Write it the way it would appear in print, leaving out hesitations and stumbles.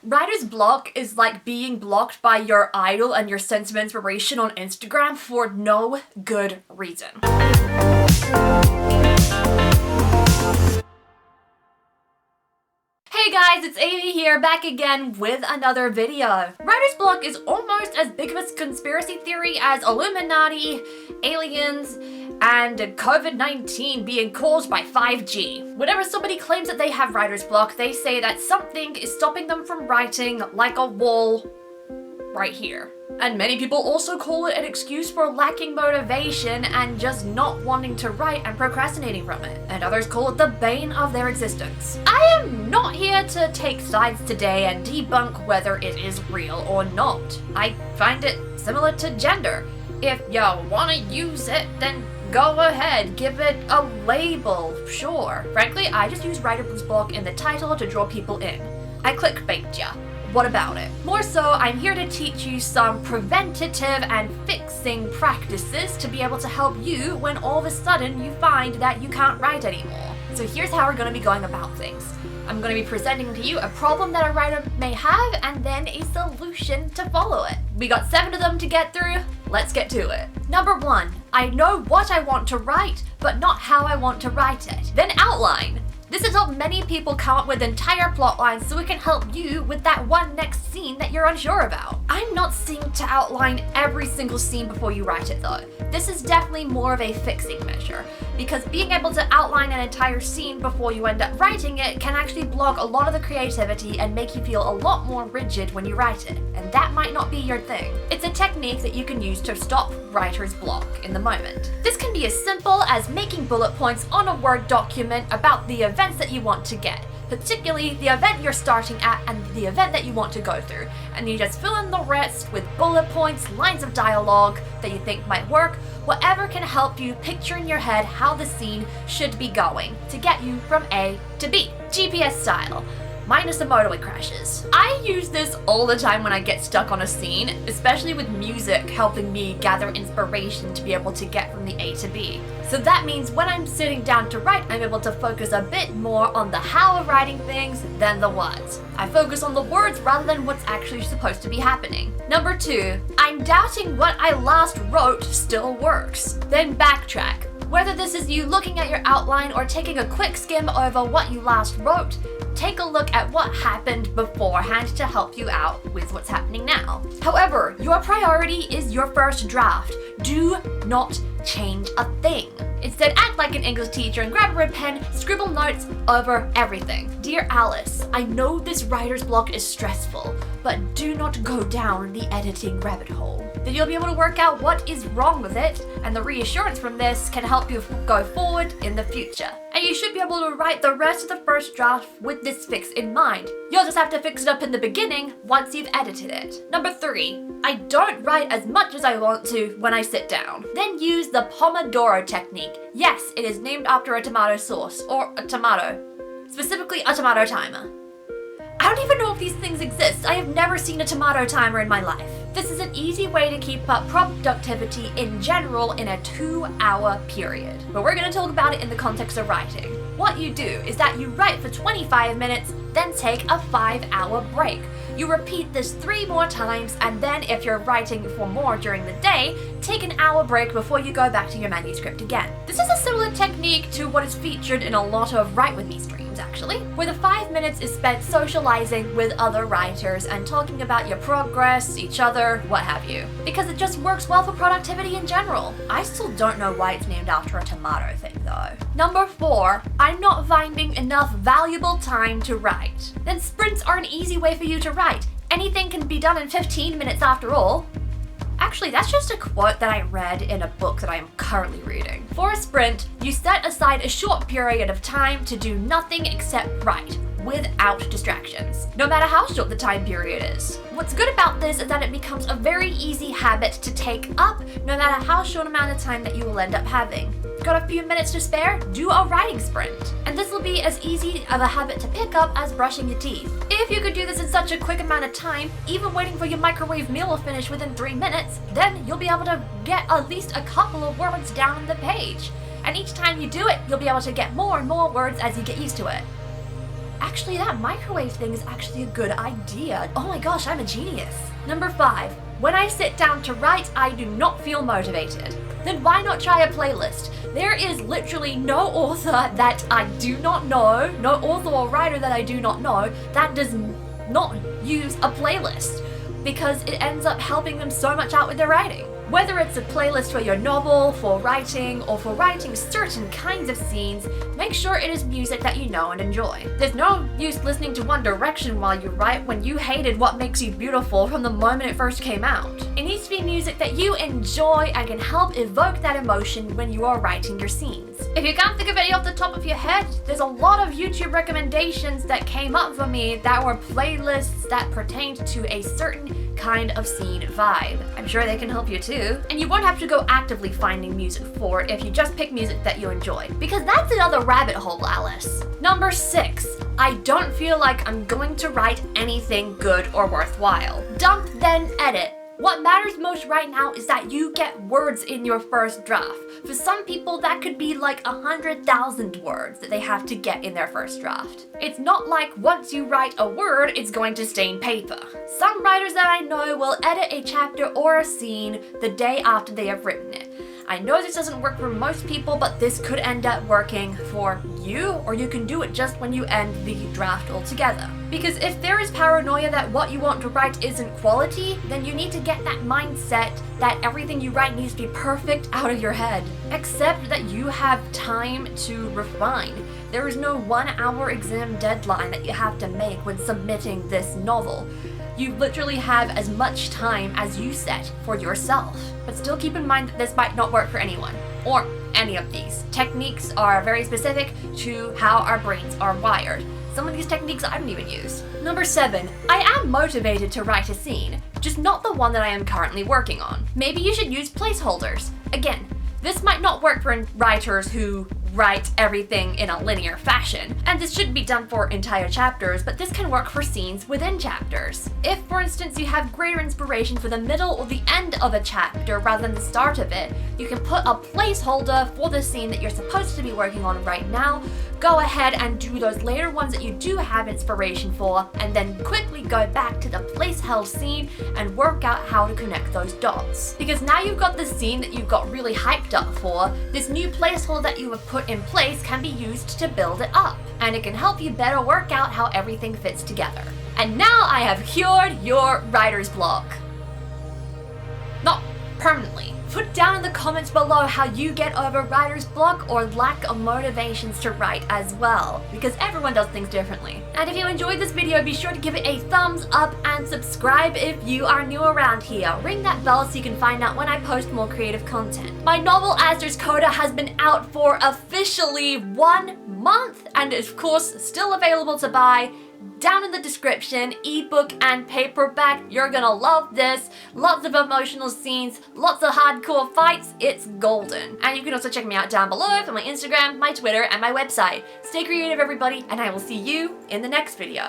Writer's block is like being blocked by your idol and your sense of inspiration on Instagram for no good reason. Hey guys, it's Amy here, back again with another video. Writer's block is almost as big of a conspiracy theory as Illuminati, aliens, and COVID-19 being caused by 5G. Whenever somebody claims that they have writer's block, they say that something is stopping them from writing, like a wall right here. And many people also call it an excuse for lacking motivation and just not wanting to write and procrastinating from it. And others call it the bane of their existence. I am not here to take sides today and debunk whether it is real or not. I find it similar to gender. If you want to use it, then go ahead, give it a label, sure. Frankly, I just use writer's block in the title to draw people in. I clickbait ya. What about it? More so, I'm here to teach you some preventative and fixing practices to be able to help you when all of a sudden you find that you can't write anymore. So here's how we're going to be going about things. I'm going to be presenting to you a problem that a writer may have and then a solution to follow it. We got 7 of them to get through. Let's get to it. Number 1, I know what I want to write, but not how I want to write it. Then outline. This has helped many people come up with entire plot lines so it can help you with that one next scene that you're unsure about. I'm not saying to outline every single scene before you write it though. This is definitely more of a fixing measure, because being able to outline an entire scene before you end up writing it can actually block a lot of the creativity and make you feel a lot more rigid when you write it, and that might not be your thing. It's a technique that you can use to stop writer's block in the moment. This can be as simple as making bullet points on a Word document about the events that you want to get, particularly the event you're starting at and the event that you want to go through, and you just fill in the rest with bullet points, lines of dialogue that you think might work, whatever can help you picture in your head how the scene should be going to get you from A to B, GPS style. Minus the motorway crashes. I use this all the time when I get stuck on a scene, especially with music helping me gather inspiration to be able to get from the A to B. So that means when I'm sitting down to write, I'm able to focus a bit more on the how of writing things than the what. I focus on the words rather than what's actually supposed to be happening. Number 2, I'm doubting what I last wrote still works. Then backtrack. Whether this is you looking at your outline or taking a quick skim over what you last wrote, take a look at what happened beforehand to help you out with what's happening now. However, your priority is your first draft. Do not change a thing. Instead, act like an English teacher and grab a red pen, scribble notes over everything. Dear Alice, I know this writer's block is stressful, but do not go down the editing rabbit hole. Then you'll be able to work out what is wrong with it, and the reassurance from this can help you go forward in the future. And you should be able to write the rest of the first draft with this fix in mind. You'll just have to fix it up in the beginning once you've edited it. Number 3, I don't write as much as I want to when I sit down. Then use the Pomodoro technique. Yes, it is named after a tomato sauce, or a tomato. Specifically a tomato timer. I don't even know if these things exist. I have never seen a tomato timer in my life. This is an easy way to keep up productivity in general in a 2-hour period. But we're going to talk about it in the context of writing. What you do is that you write for 25 minutes, then take a 5-hour break. You repeat this 3 more times, and then if you're writing for more during the day, take an hour break before you go back to your manuscript again. This is a similar technique to what is featured in a lot of Write With Me streams, actually, where the 5 minutes is spent socializing with other writers and talking about your progress, each other, what have you. Because it just works well for productivity in general. I still don't know why it's named after a tomato thing though. Number 4, I'm not finding enough valuable time to write. Then sprints are an easy way for you to write. Anything can be done in 15 minutes after all. Actually, that's just a quote that I read in a book that I am currently reading. For a sprint, you set aside a short period of time to do nothing except write, without distractions, no matter how short the time period is. What's good about this is that it becomes a very easy habit to take up, no matter how short amount of time that you will end up having. Got a few minutes to spare? Do a writing sprint. And this will be as easy of a habit to pick up as brushing your teeth. If you could do this in such a quick amount of time, even waiting for your microwave meal to finish within 3 minutes, then you'll be able to get at least a couple of words down on the page. And each time you do it, you'll be able to get more and more words as you get used to it. actually that microwave thing is actually a good idea. Oh my gosh, I'm a genius. Number 5, when I sit down to write, I do not feel motivated. Then why not try a playlist? There is literally no author that I do not know, no author or writer that I do not know that does not use a playlist, because it ends up helping them so much out with their writing. Whether it's a playlist for your novel, for writing, or for writing certain kinds of scenes, make sure it is music that you know and enjoy. There's no use listening to One Direction while you write when you hated What Makes You Beautiful from the moment it first came out. It needs to be music that you enjoy and can help evoke that emotion when you are writing your scenes. If you can't think of any off the top of your head, there's a lot of YouTube recommendations that came up for me that were playlists that pertained to a certain kind of scene vibe. I'm sure they can help you too. And you won't have to go actively finding music for it if you just pick music that you enjoy, because that's another rabbit hole, Alice. Number 6, I don't feel like I'm going to write anything good or worthwhile. Dump, then edit. What matters most right now is that you get words in your first draft. For some people, that could be like 100,000 words that they have to get in their first draft. It's not like once you write a word, it's going to stain paper. Some writers that I know will edit a chapter or a scene the day after they have written it. I know this doesn't work for most people, but this could end up working for you, or you can do it just when you end the draft altogether. Because if there is paranoia that what you want to write isn't quality, then you need to get that mindset that everything you write needs to be perfect out of your head. Accept that you have time to refine. There is no 1-hour exam deadline that you have to make when submitting this novel. You literally have as much time as you set for yourself. But still keep in mind that this might not work for anyone, or any of these. Techniques are very specific to how our brains are wired. Some of these techniques I don't even use. Number 7, I am motivated to write a scene, just not the one that I am currently working on. Maybe you should use placeholders. Again, this might not work for writers who write everything in a linear fashion, and this shouldn't be done for entire chapters, but this can work for scenes within chapters. If, for instance, you have greater inspiration for the middle or the end of a chapter rather than the start of it, you can put a placeholder for the scene that you're supposed to be working on right now, go ahead and do those later ones that you do have inspiration for, and then quickly go back to the place-held scene and work out how to connect those dots. Because now you've got the scene that you've got really hyped up for, this new placeholder that you have put in place can be used to build it up, and it can help you better work out how everything fits together. And now I have cured your writer's block. Not permanently. Put down in the comments below how you get over writer's block or lack of motivations to write as well, because everyone does things differently. And if you enjoyed this video, be sure to give it a thumbs up and subscribe if you are new around here. Ring that bell so you can find out when I post more creative content. My novel ASTER'S CODA has been out for officially 1 month and is of course still available to buy. Down in the description, ebook and paperback. You're gonna love this. Lots of emotional scenes, lots of hardcore fights. It's golden. And you can also check me out down below for my Instagram, my Twitter, and my website. Stay creative, everybody, and I will see you in the next video.